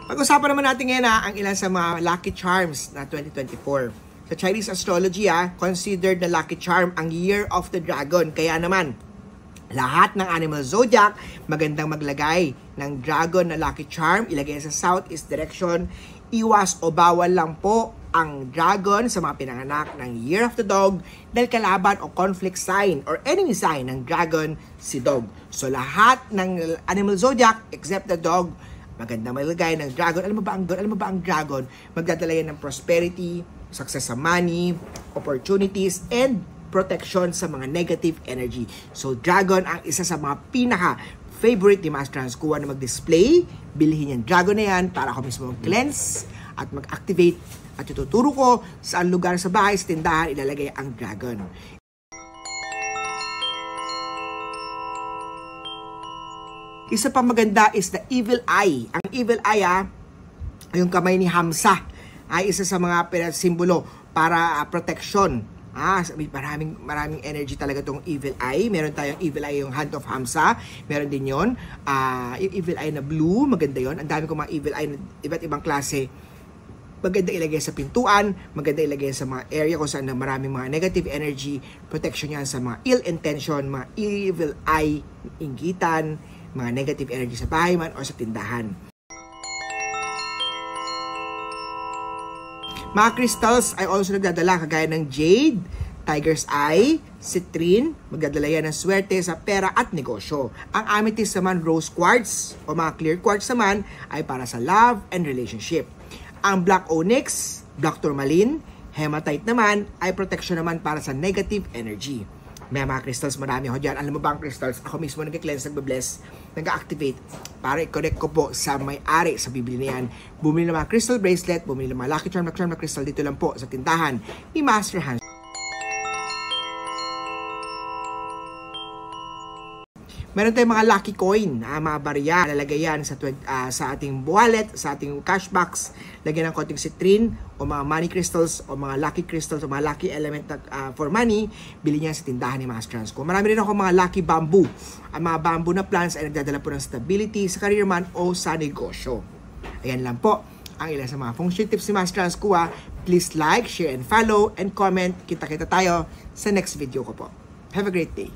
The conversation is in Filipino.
Pag-usapan naman natin ngayon ang ilan sa mga lucky charms na 2024. Sa Chinese astrology, considered na lucky charm ang Year of the Dragon. Kaya naman, lahat ng animal zodiac, magandang maglagay ng dragon na lucky charm, ilagay sa southeast direction. Iwas o bawal lang po ang dragon sa mga pinanganak ng Year of the Dog dahil kalaban o conflict sign or enemy sign ng dragon si dog. So lahat ng animal zodiac except the dog, maganda maglagay ng dragon. Alam mo ba ang dragon? Magdadala yan ng prosperity, success sa money, opportunities, and protection sa mga negative energy. So dragon ang isa sa mga pinaka-favorite ni Master Hans Kua na mag-display. Bilhin yung dragon na yan para ako mismo mag-cleanse at mag-activate. At ituturo ko saan lugar sa bahay, sa tindahan, ilalagay ang dragon. Isa pa maganda is the evil eye. Ang evil eye, yung kamay ni Hamsa, ay isa sa mga simbolo para protection. Maraming energy talaga tong evil eye. Meron tayong evil eye, yung hand of Hamsa. Meron din yon. Yung evil eye na blue, maganda yon. Ang dami kong mga evil eye na iba't ibang klase. Maganda ilagay sa pintuan, maganda ilagay sa mga area kung saan maraming mga negative energy. Protection yan sa mga ill intention, mga evil eye, inggitan, mga negative energy sa bahay man o sa tindahan. Mga crystals ay also nagdadala kagaya ng jade, tiger's eye, citrine, magdadala yan ng swerte sa pera at negosyo. Ang amethyst naman, rose quartz o mga clear quartz naman ay para sa love and relationship. Ang black onyx, black tourmaline, hematite naman ay protection naman para sa negative energy. May mga crystals, marami ako dyan. Alam mo ba ang crystals? Ako mismo nag-cleanse, nag-bless, nag-activate para i-connect ko po sa may-ari sa bibili na yan. Bumili ng mga crystal bracelet, bumili ng mga lucky charm na crystal dito lang po sa tindahan ni Master Hans. Meron tayong mga lucky coin, mga barya, lalagay yan sa ating wallet, sa ating cash box, lagyan ng konting citrine, o mga money crystals, o mga lucky crystals, o mga lucky element for money, bili niya sa tindahan ni Master Hans. Marami rin ako mga lucky bamboo. Ang mga bamboo na plants ay nagdadala po ng stability sa career man o sa negosyo. Ayan lang po ang ilan sa mga feng shui tips ni Master Hans Kua. Please like, share, and follow, and comment. Kita-kita tayo sa next video ko po. Have a great day.